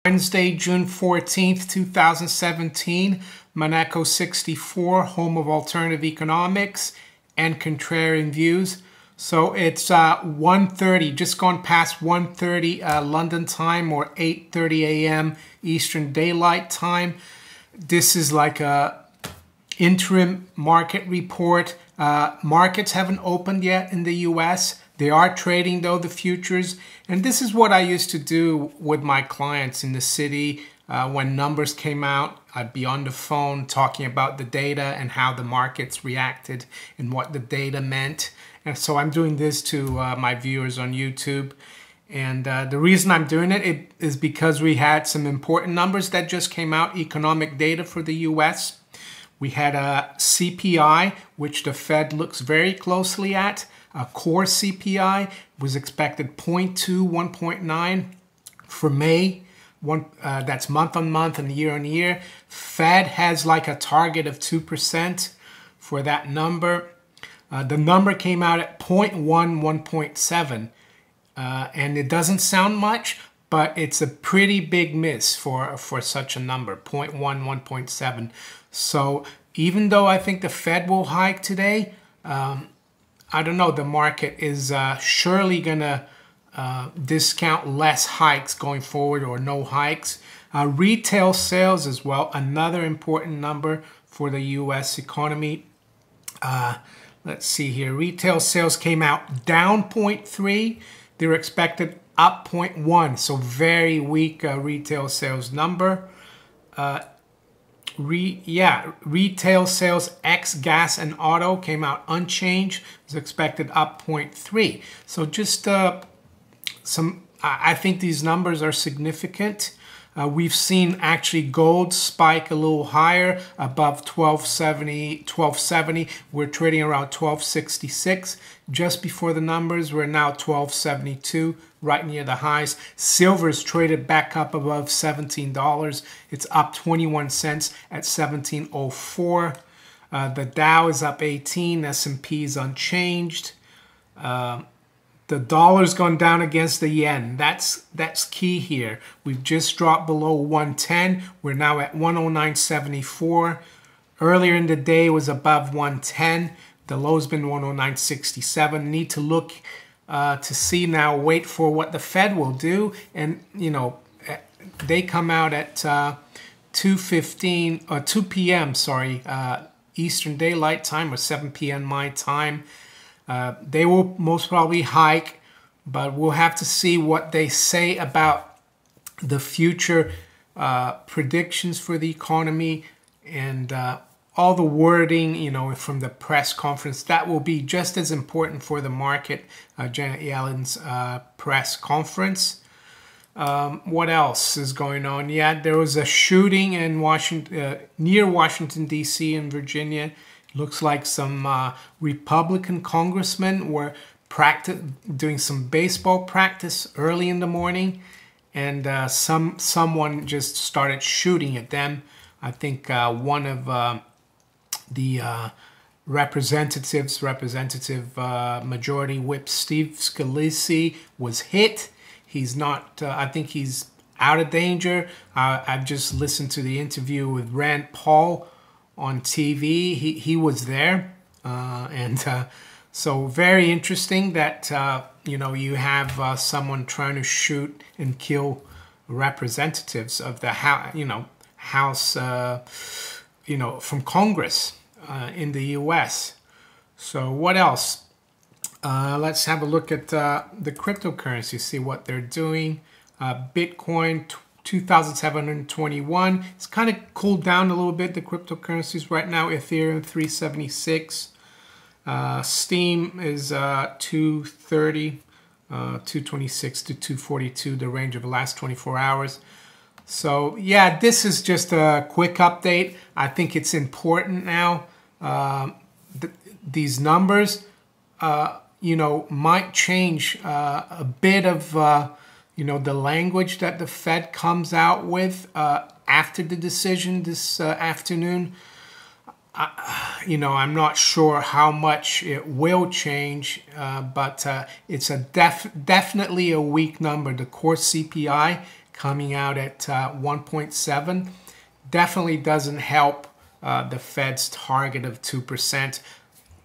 Wednesday, June 14th, 2017, Monaco 64, home of alternative economics and contrarian views. So it's 1:30, just gone past 1:30 London time, or 8:30 a.m. Eastern Daylight Time. This is like a interim market report. Markets haven't opened yet in the US. They are trading though, the futures. And this is what I used to do with my clients in the city. When numbers came out, I'd be on the phone talking about the data and how the markets reacted and what the data meant. And so I'm doing this to my viewers on YouTube. And the reason I'm doing it is because we had some important numbers that just came out, economic data for the US. We had a CPI, which the Fed looks very closely at. A core CPI was expected 0.2, 1.9 for May. That's month on month and year on year. Fed has like a target of 2% for that number. The number came out at 0.1, 1.7. And it doesn't sound much, but it's a pretty big miss for such a number, 0.1, 1.7. So even though I think the Fed will hike today, I don't know, the market is surely going to discount less hikes going forward, or no hikes. Retail sales as well, another important number for the U.S. economy. Let's see here. Retail sales came out down 0.3. They're expected up 0.1. So very weak retail sales number. Retail sales ex gas and auto came out unchanged. It was expected up 0.3. So just I think these numbers are significant. We've seen actually gold spike a little higher, above 1270. We're trading around 1266. Just before the numbers, we're now 1272, right near the highs. Silver's traded back up above $17. It's up 21 cents at 1704. The Dow is up 18. S&P is unchanged. The dollar's gone down against the yen. That's key here. We've just dropped below 110. We're now at 109.74. Earlier in the day it was above 110. The low's been 109.67. Need to look to see now, wait for what the Fed will do. And, you know, they come out at 2:15 or 2 p.m. Eastern Daylight Time, or 7 p.m. my time. They will most probably hike, but we'll have to see what they say about the future predictions for the economy and all the wording, you know, from the press conference. That will be just as important for the market, Janet Yellen's press conference. What else is going on? Yeah, there was a shooting in Washington, near Washington, D.C. in Virginia. Looks like some Republican congressmen were doing some baseball practice early in the morning, and someone just started shooting at them. I think one of the representative Majority Whip Steve Scalise was hit. He's not, I think he's out of danger. I've just listened to the interview with Rand Paul on TV. He was there, and so very interesting that you know, you have someone trying to shoot and kill representatives of the House, you know, from Congress in the U.S. So what else? Let's have a look at the cryptocurrency, see what they're doing. Bitcoin 2,721. It's kind of cooled down a little bit, the cryptocurrencies right now. Ethereum 376. Steam is 230, 226 to 242, the range of the last 24 hours. So yeah, this is just a quick update. I think it's important now. These numbers, you know, might change a bit of you know, the language that the Fed comes out with after the decision this afternoon. You know, I'm not sure how much it will change, but it's definitely a weak number. The core CPI coming out at 1.7 definitely doesn't help the Fed's target of 2%.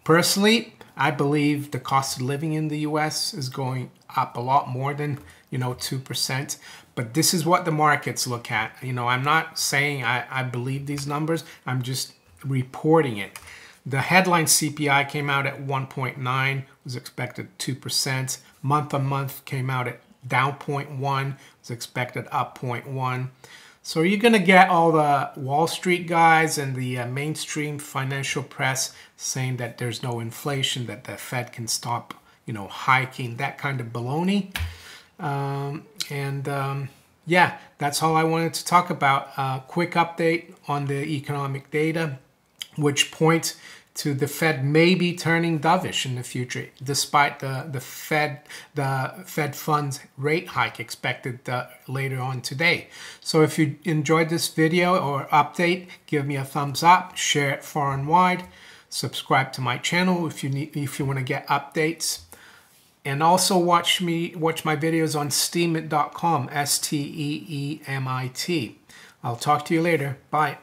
Personally, I believe the cost of living in the US is going up a lot more than, 2%. But this is what the markets look at. I'm not saying I believe these numbers. I'm just reporting it. The headline CPI came out at 1.9, was expected 2%. Month on month came out at down 0.1, was expected up 0.1. So you're going to get all the Wall Street guys and the mainstream financial press saying that there's no inflation, that the Fed can stop, hiking, that kind of baloney. Yeah, that's all I wanted to talk about. Quick update on the economic data, which point to the Fed maybe turning dovish in the future, despite the Fed funds rate hike expected later on today. So if you enjoyed this video or update, give me a thumbs up, share it far and wide, subscribe to my channel if you want to get updates, and also watch my videos on steemit.com, STEEMIT. I'll talk to you later. Bye.